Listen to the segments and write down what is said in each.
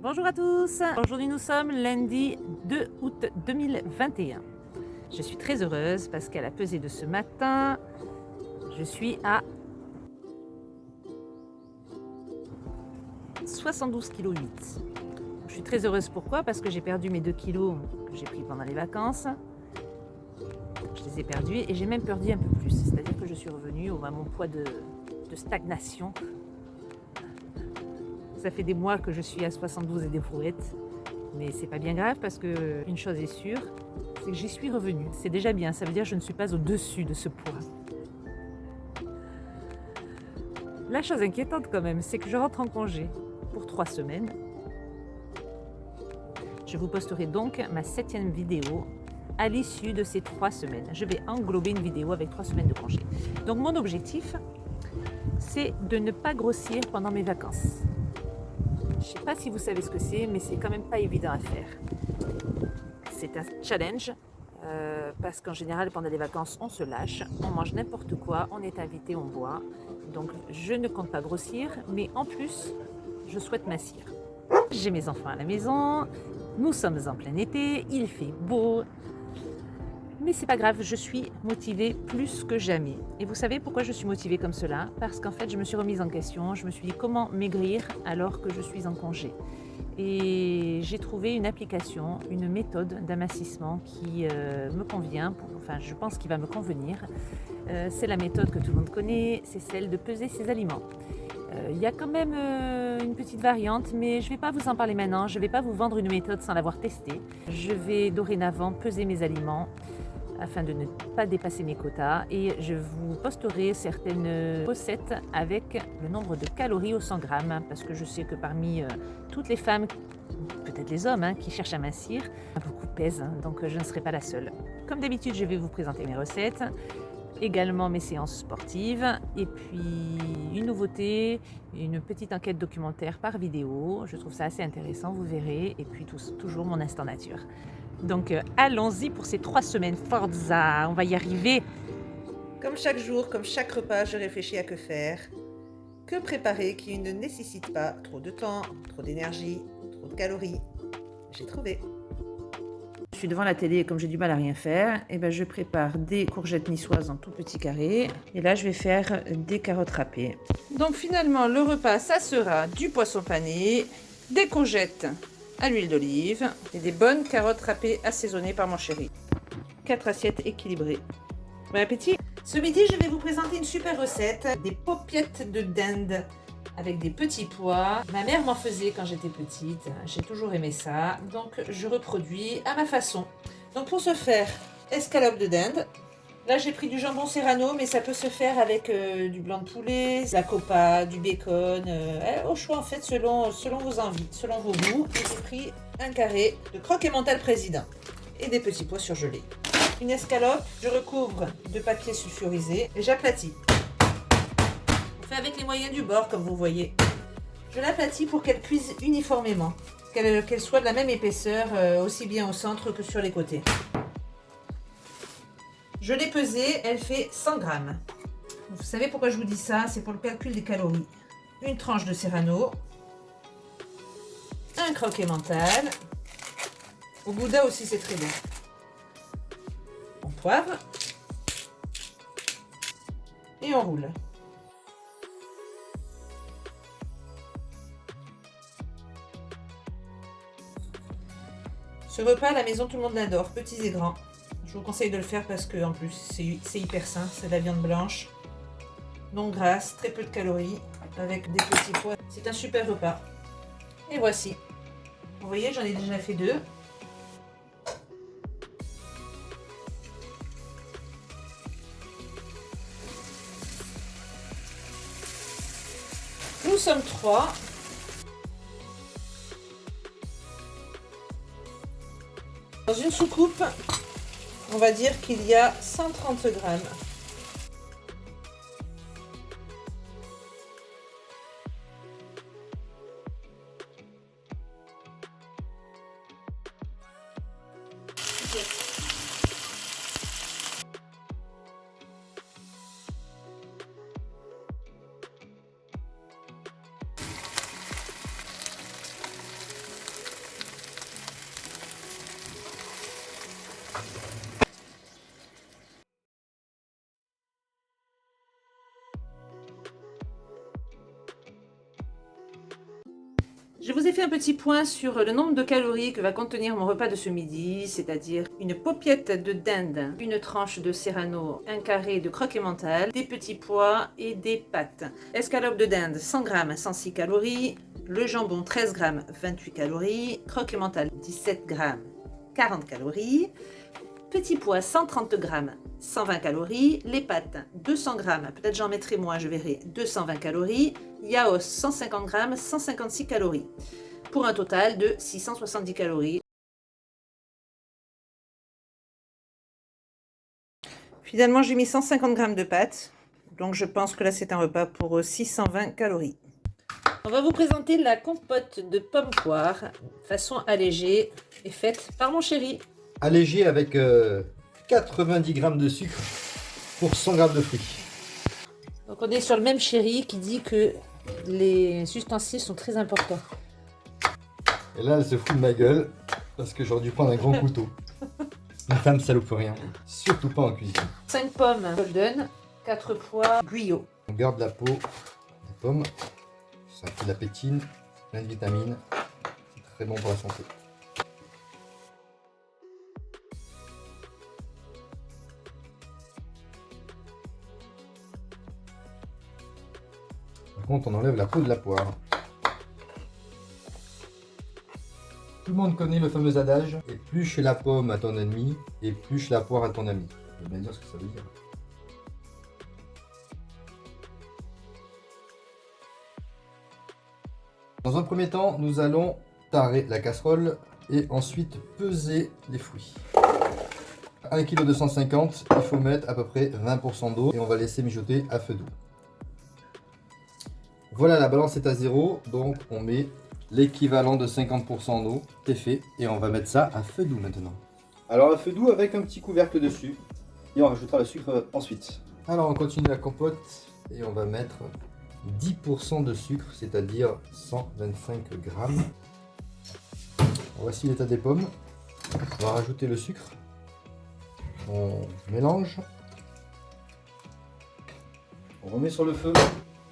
Bonjour à tous. Aujourd'hui nous sommes lundi 2 août 2021. Je suis très heureuse parce qu'à la pesée de ce matin, je suis à 72,8 kg. Je suis très heureuse pourquoi? Parce que j'ai perdu mes 2 kilos que j'ai pris pendant les vacances. Je les ai perdus et j'ai même perdu un peu plus. C'est-à-dire que je suis revenue à mon poids de stagnation. Ça fait des mois que je suis à 72 et des brouettes. Mais c'est pas bien grave parce que une chose est sûre, c'est que j'y suis revenue. C'est déjà bien, ça veut dire que je ne suis pas au-dessus de ce poids. La chose inquiétante quand même, c'est que je rentre en congé pour 3 semaines. Je vous posterai donc ma 7e vidéo à l'issue de ces 3 semaines. Je vais englober une vidéo avec 3 semaines de congé. Donc mon objectif, c'est de ne pas grossir pendant mes vacances. Je ne sais pas si vous savez ce que c'est, mais c'est quand même pas évident à faire. C'est un challenge parce qu'en général, pendant les vacances, on se lâche, on mange n'importe quoi, on est invité, on boit. Donc je ne compte pas grossir, mais en plus, je souhaite mincir. J'ai mes enfants à la maison, nous sommes en plein été, il fait beau. Mais c'est pas grave, je suis motivée plus que jamais. Et vous savez pourquoi je suis motivée comme cela? Parce qu'en fait, je me suis remise en question, je me suis dit comment maigrir alors que je suis en congé. Et j'ai trouvé une application, une méthode d'amincissement qui me convient, enfin je pense qu'il va me convenir. C'est la méthode que tout le monde connaît, c'est celle de peser ses aliments. Il y a quand même une petite variante, mais je ne vais pas vous en parler maintenant, je ne vais pas vous vendre une méthode sans l'avoir testée. Je vais dorénavant peser mes aliments afin de ne pas dépasser mes quotas et je vous posterai certaines recettes avec le nombre de calories au 100 grammes parce que je sais que parmi toutes les femmes, peut-être les hommes qui cherchent à mincir, beaucoup pèsent, donc je ne serai pas la seule. Comme d'habitude, je vais vous présenter mes recettes, également mes séances sportives et puis une nouveauté, une petite enquête documentaire par vidéo. Je trouve ça assez intéressant, vous verrez, et puis toujours mon instant nature. Donc allons-y pour ces 3 semaines, forza, on va y arriver. Comme chaque jour, comme chaque repas, je réfléchis à que faire, que préparer qui ne nécessite pas trop de temps, trop d'énergie, trop de calories. J'ai trouvé. Je suis devant la télé et comme j'ai du mal à rien faire, et ben je prépare des courgettes niçoises en tout petits carrés. Et là, je vais faire des carottes râpées. Donc finalement, le repas, ça sera du poisson pané, des courgettes à l'huile d'olive et des bonnes carottes râpées assaisonnées par mon chéri. 4 assiettes équilibrées. Bon appétit! Ce midi, je vais vous présenter une super recette, des paupiettes de dinde avec des petits pois. Ma mère m'en faisait quand j'étais petite, j'ai toujours aimé ça, donc je reproduis à ma façon. Donc pour ce faire, escalope de dinde. Là, j'ai pris du jambon serrano, mais ça peut se faire avec du blanc de poulet, de la copa, du bacon, au choix en fait, selon vos envies, selon vos goûts. Et j'ai pris un carré de croque emmental président et des petits pois surgelés. Une escalope, je recouvre de papier sulfurisé et j'aplatis. On fait avec les moyens du bord, comme vous voyez. Je l'aplatis pour qu'elle cuise uniformément, qu'elle soit de la même épaisseur, aussi bien au centre que sur les côtés. Je l'ai pesée, elle fait 100 grammes. Vous savez pourquoi je vous dis ça? C'est pour le calcul des calories. Une tranche de serrano, un croque emmental. Au gouda aussi, c'est très bon. On poivre et on roule. Ce repas à la maison, tout le monde l'adore, petits et grands. Je vous conseille de le faire parce que en plus c'est hyper sain, c'est de la viande blanche, non grasse, très peu de calories, avec des petits pois. C'est un super repas. Et voici. Vous voyez, j'en ai déjà fait 2. Nous sommes 3. Dans une soucoupe, on va dire qu'il y a 130 grammes. ai fait un petit point sur le nombre de calories que va contenir mon repas de ce midi, c'est-à-dire une paupiette de dinde, une tranche de serrano, un carré de croque emmental, des petits pois et des pâtes. Escalope de dinde 100 g, 106 calories. Le jambon 13 g, 28 calories. Croque emmental 17 g, 40 calories. Petits pois 130 g, 120 calories. Les pâtes 200 g, peut-être j'en mettrai moins, je verrai, 220 calories. Yaos 150 g, 156 calories. Pour un total de 670 calories. Finalement, j'ai mis 150 g de pâtes. Donc je pense que là, c'est un repas pour 620 calories. On va vous présenter la compote de pommes poires, façon allégée, et faite par mon chéri. Allégé avec 90 g de sucre pour 100 g de fruits. Donc on est sur le même chéri qui dit que les ustensiles sont très importants. Et là, elle se fout de ma gueule parce que j'aurais dû prendre un grand couteau. Ma femme saloupe rien, surtout pas en cuisine. 5 pommes golden, 4 pois guyot. On garde la peau des pommes, ça fait de la pétine, plein de vitamines, c'est très bon pour la santé. Par contre, on enlève la peau de la poire. Tout le monde connaît le fameux adage « Épluche la pomme à ton ennemi, épluche la poire à ton ami ». Je vais bien dire ce que ça veut dire. Dans un premier temps, nous allons tarer la casserole et ensuite peser les fruits. 1 kg 250, il faut mettre à peu près 20% d'eau et on va laisser mijoter à feu doux. Voilà, la balance est à 0, donc on met l'équivalent de 50% d'eau, c'est fait, et on va mettre ça à feu doux maintenant. Alors à feu doux avec un petit couvercle dessus, et on rajoutera le sucre ensuite. Alors on continue la compote, et on va mettre 10% de sucre, c'est-à-dire 125 grammes. Voici l'état des pommes. On va rajouter le sucre. On mélange. On remet sur le feu.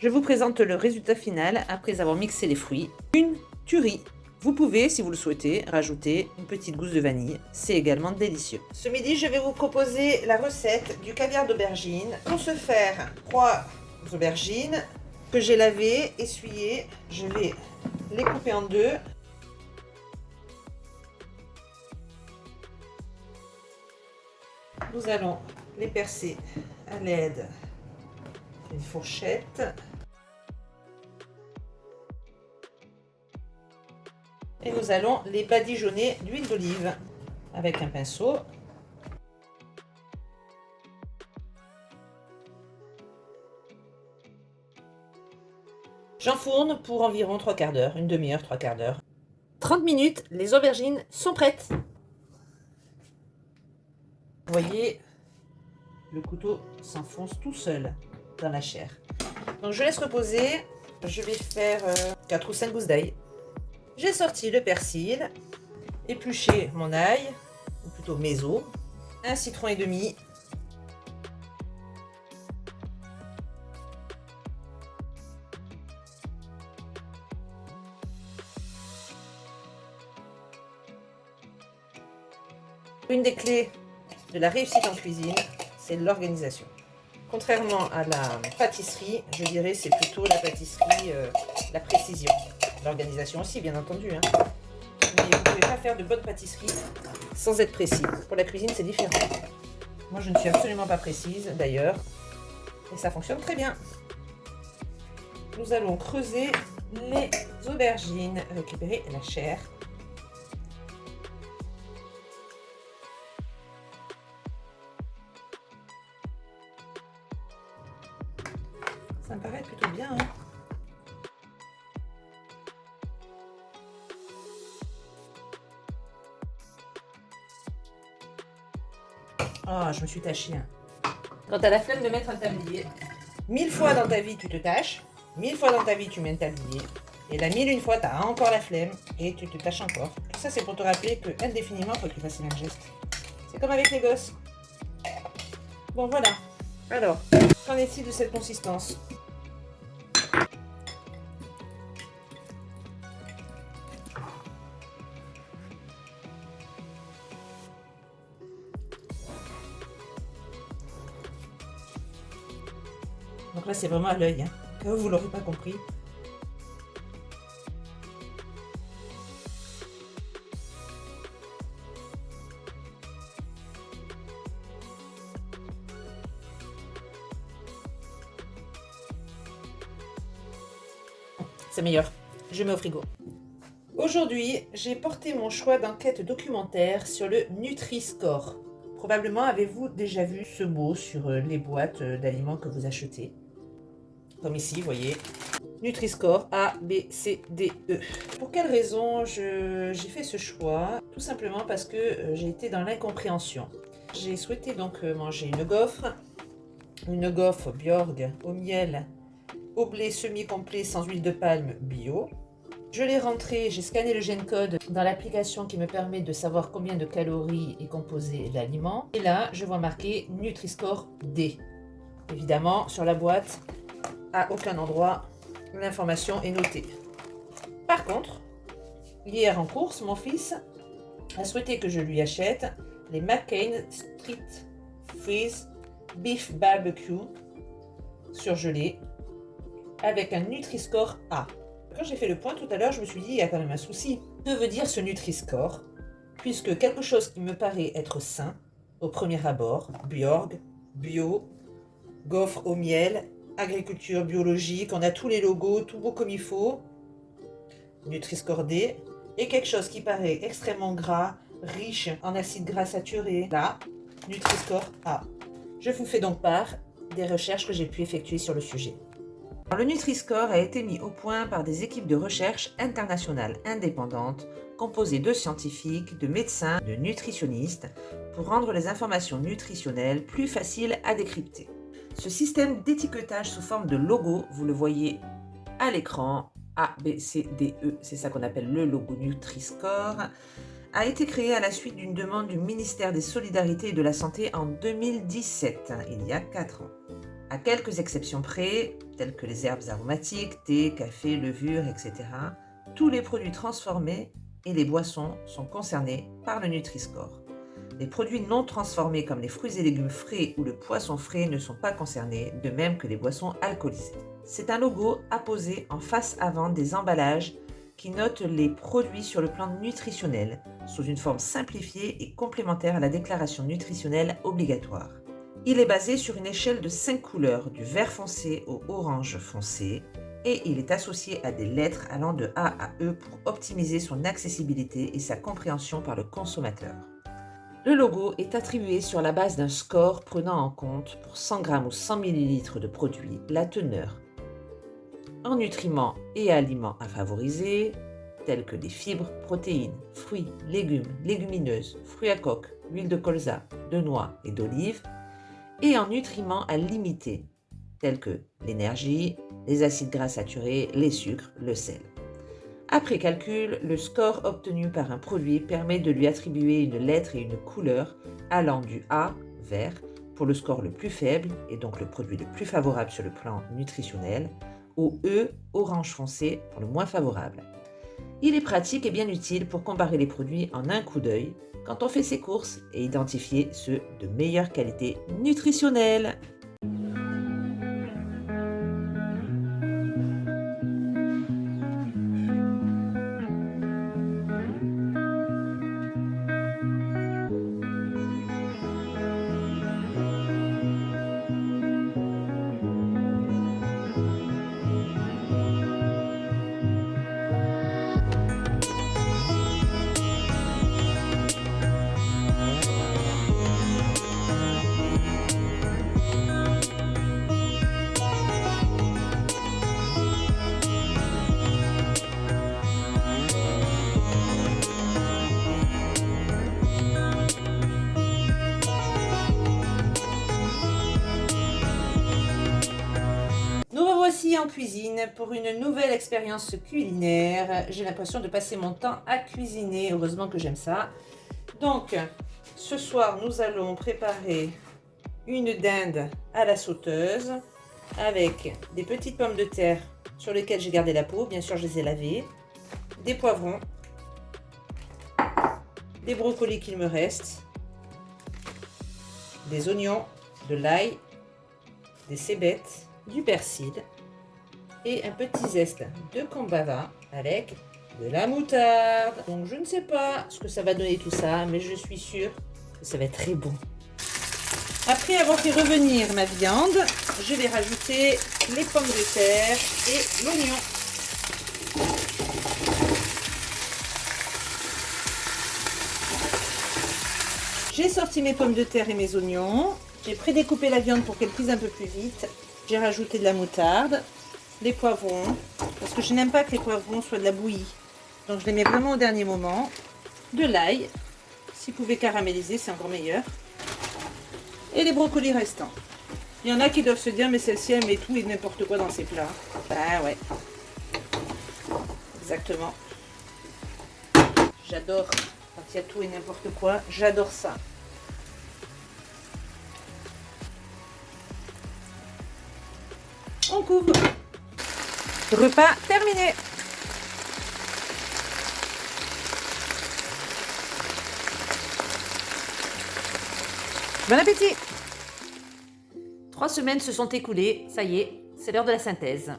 Je vous présente le résultat final après avoir mixé les fruits. Une tuerie. Vous pouvez, si vous le souhaitez, rajouter une petite gousse de vanille. C'est également délicieux. Ce midi, je vais vous proposer la recette du caviar d'aubergine. Pour ce faire, 3 aubergines que j'ai lavées, essuyées. Je vais les couper en deux. Nous allons les percer à l'aide d'une fourchette. Et nous allons les badigeonner d'huile d'olive avec un pinceau. J'enfourne pour environ 3 quarts d'heure, une demi-heure, 3 quarts d'heure. 30 minutes, les aubergines sont prêtes. Vous voyez, le couteau s'enfonce tout seul dans la chair. Donc je laisse reposer. Je vais faire 4 ou 5 gousses d'ail. J'ai sorti le persil, épluché mon ail, ou plutôt mes os, un citron et demi, une des clés de la réussite en cuisine, c'est l'organisation. Contrairement à la pâtisserie, je dirais c'est plutôt la pâtisserie, la précision. L'organisation aussi, bien entendu. Hein. Mais vous ne pouvez pas faire de bonne pâtisserie sans être précis. Pour la cuisine, c'est différent. Moi, je ne suis absolument pas précise, d'ailleurs. Et ça fonctionne très bien. Nous allons creuser les aubergines, récupérer la chair. Ça me paraît plutôt bien. Hein. Oh, je me suis tachée. Hein. Quand tu as la flemme de mettre un tablier, 1000 fois dans ta vie tu te tâches, 1000 fois dans ta vie tu mets un tablier, et la 1001 fois tu as encore la flemme et tu te tâches encore. Tout ça c'est pour te rappeler que indéfiniment il faut que tu fasses les mêmes gestes. C'est comme avec les gosses. Bon voilà. Alors, qu'en est-il de cette consistance? Donc là, c'est vraiment à l'œil, hein, que vous l'aurez pas compris. C'est meilleur. Je mets au frigo. Aujourd'hui, j'ai porté mon choix d'enquête documentaire sur le Nutri-Score. Probablement avez-vous déjà vu ce mot sur les boîtes d'aliments que vous achetez. Comme ici, vous voyez. Nutri-Score A, B, C, D, E. Pour quelle raison j'ai fait ce choix? Tout simplement parce que j'ai été dans l'incompréhension. J'ai souhaité donc manger une gaufre Bjorg au miel, au blé semi-complet sans huile de palme bio. Je l'ai rentré, j'ai scanné le G-code dans l'application qui me permet de savoir combien de calories est composé l'aliment. Et là, je vois marqué Nutri-Score D. Évidemment, sur la boîte, à aucun endroit, l'information est notée. Par contre, hier en course, mon fils a souhaité que je lui achète les McCain Street Freeze Beef Barbecue surgelés avec un Nutri-Score A. Quand j'ai fait le point tout à l'heure, je me suis dit, il y a quand même un souci. Que veut dire ce Nutri-Score? Puisque quelque chose qui me paraît être sain, au premier abord, Bjorg, bio, gaufre au miel, agriculture biologique, on a tous les logos, tout beau comme il faut, Nutri-Score D, et quelque chose qui paraît extrêmement gras, riche en acides gras saturés, là, Nutri-Score A. Je vous fais donc part des recherches que j'ai pu effectuer sur le sujet. Le Nutri-Score a été mis au point par des équipes de recherche internationales indépendantes, composées de scientifiques, de médecins, de nutritionnistes, pour rendre les informations nutritionnelles plus faciles à décrypter. Ce système d'étiquetage sous forme de logo, vous le voyez à l'écran, A, B, C, D, E, c'est ça qu'on appelle le logo Nutri-Score, a été créé à la suite d'une demande du ministère des Solidarités et de la Santé en 2017, il y a 4 ans. À quelques exceptions près, telles que les herbes aromatiques, thé, café, levure, etc., tous les produits transformés et les boissons sont concernés par le Nutri-Score. Les produits non transformés comme les fruits et légumes frais ou le poisson frais ne sont pas concernés, de même que les boissons alcoolisées. C'est un logo apposé en face avant des emballages qui note les produits sur le plan nutritionnel, sous une forme simplifiée et complémentaire à la déclaration nutritionnelle obligatoire. Il est basé sur une échelle de 5 couleurs, du vert foncé au orange foncé, et il est associé à des lettres allant de A à E pour optimiser son accessibilité et sa compréhension par le consommateur. Le logo est attribué sur la base d'un score prenant en compte, pour 100 g ou 100 ml de produit, la teneur en nutriments et aliments à favoriser, tels que des fibres, protéines, fruits, légumes, légumineuses, fruits à coque, huile de colza, de noix et d'olive, et en nutriments à limiter, tels que l'énergie, les acides gras saturés, les sucres, le sel. Après calcul, le score obtenu par un produit permet de lui attribuer une lettre et une couleur allant du A, vert, pour le score le plus faible et donc le produit le plus favorable sur le plan nutritionnel, au E, orange foncé, pour le moins favorable. Il est pratique et bien utile pour comparer les produits en un coup d'œil quand on fait ses courses et identifier ceux de meilleure qualité nutritionnelle. Voici en cuisine pour une nouvelle expérience culinaire. J'ai l'impression de passer mon temps à cuisiner. Heureusement que j'aime ça. Donc, ce soir, nous allons préparer une dinde à la sauteuse avec des petites pommes de terre sur lesquelles j'ai gardé la peau. Bien sûr, je les ai lavées. Des poivrons. Des brocolis qu'il me reste. Des oignons, de l'ail, des cébettes, du persil et un petit zeste de combava avec de la moutarde. Donc je ne sais pas ce que ça va donner tout ça, mais je suis sûre que ça va être très bon. Après avoir fait revenir ma viande, je vais rajouter les pommes de terre et l'oignon. J'ai sorti mes pommes de terre et mes oignons. J'ai prédécoupé la viande pour qu'elle cuise un peu plus vite. J'ai rajouté de la moutarde, des poivrons, parce que je n'aime pas que les poivrons soient de la bouillie. Donc je les mets vraiment au dernier moment. De l'ail, si vous pouvez caraméliser, c'est encore meilleur. Et les brocolis restants. Il y en a qui doivent se dire, mais celle-ci elle met tout et n'importe quoi dans ses plats. Bah ouais. Exactement. J'adore quand il y a tout et n'importe quoi. J'adore ça. On couvre. Repas terminé. Bon appétit. 3 semaines se sont écoulées, ça y est, c'est l'heure de la synthèse.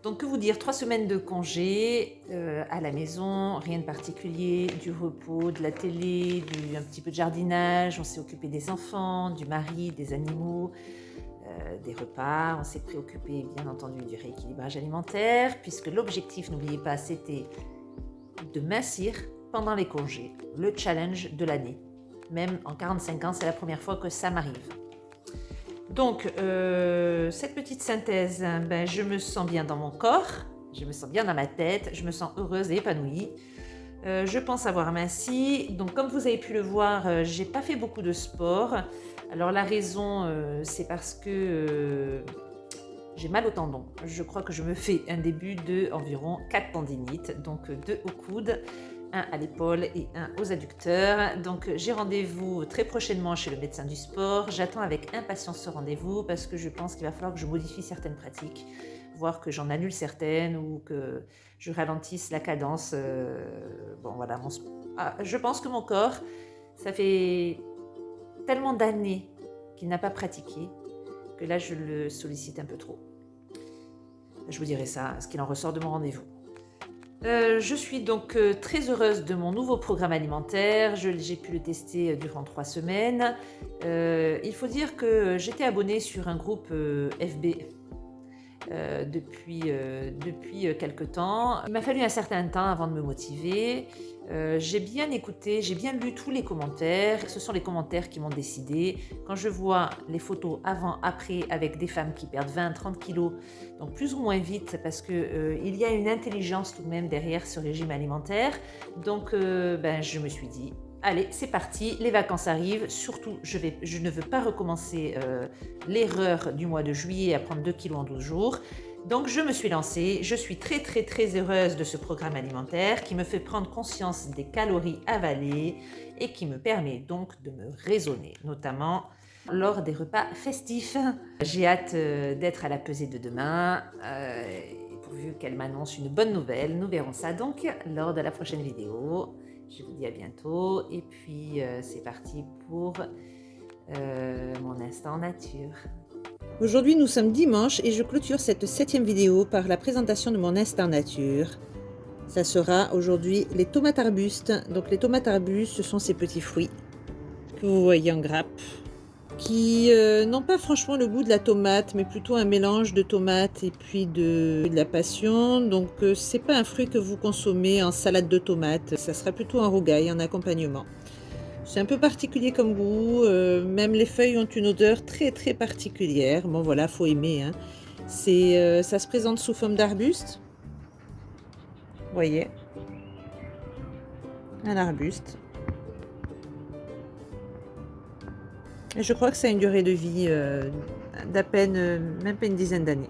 Donc que vous dire, 3 semaines de congé à la maison, rien de particulier, du repos, de la télé, un petit peu de jardinage, on s'est occupé des enfants, du mari, des animaux, des repas, on s'est préoccupé bien entendu du rééquilibrage alimentaire, puisque l'objectif, n'oubliez pas, c'était de mincir pendant les congés, le challenge de l'année. Même en 45 ans, c'est la première fois que ça m'arrive. Donc, cette petite synthèse, ben, je me sens bien dans mon corps, je me sens bien dans ma tête, je me sens heureuse et épanouie. Je pense avoir minci. Donc, comme vous avez pu le voir, j'ai pas fait beaucoup de sport. Alors, la raison, c'est parce que j'ai mal au tendon. Je crois que je me fais un début de environ 4 tendinites, donc 2 au coude, 1 à l'épaule et 1 aux adducteurs. Donc j'ai rendez-vous très prochainement chez le médecin du sport. J'attends avec impatience ce rendez-vous parce que je pense qu'il va falloir que je modifie certaines pratiques, voire que j'en annule certaines ou que je ralentisse la cadence. Bon voilà, je pense que mon corps, ça fait tellement d'années qu'il n'a pas pratiqué que là je le sollicite un peu trop. Je vous dirai ça, ce qu'il en ressort de mon rendez-vous. Je suis donc très heureuse de mon nouveau programme alimentaire. J'ai pu le tester durant 3 semaines. Il faut dire que j'étais abonnée sur un groupe FB depuis quelque temps. Il m'a fallu un certain temps avant de me motiver. J'ai bien écouté, j'ai bien lu tous les commentaires. Ce sont les commentaires qui m'ont décidé. Quand je vois les photos avant-après avec des femmes qui perdent 20-30 kilos, donc plus ou moins vite parce qu'il y a une intelligence tout de même derrière ce régime alimentaire. Donc je me suis dit, allez, c'est parti, les vacances arrivent. Surtout, je ne veux pas recommencer l'erreur du mois de juillet à prendre 2 kilos en 12 jours. Donc je me suis lancée, je suis très très très heureuse de ce programme alimentaire qui me fait prendre conscience des calories avalées et qui me permet donc de me raisonner, notamment lors des repas festifs. J'ai hâte d'être à la pesée de demain, pourvu qu'elle m'annonce une bonne nouvelle. Nous verrons ça donc lors de la prochaine vidéo. Je vous dis à bientôt et puis c'est parti pour mon instant nature. Aujourd'hui, nous sommes dimanche et je clôture cette 7e vidéo par la présentation de mon instant nature. Ça sera aujourd'hui les tomates arbustes. Donc les tomates arbustes, ce sont ces petits fruits que vous voyez en grappe, qui n'ont pas franchement le goût de la tomate, mais plutôt un mélange de tomate et puis de la passion. Donc c'est pas un fruit que vous consommez en salade de tomates, ça sera plutôt un rougail en accompagnement. C'est un peu particulier comme goût, même les feuilles ont une odeur très très particulière. Bon voilà, faut aimer, hein. Ça se présente sous forme d'arbuste. Vous voyez, un arbuste. Et je crois que ça a une durée de vie d'à peine, même pas une dizaine d'années.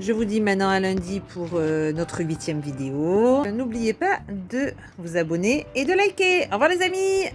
Je vous dis maintenant à lundi pour notre 8e vidéo. N'oubliez pas de vous abonner et de liker. Au revoir les amis!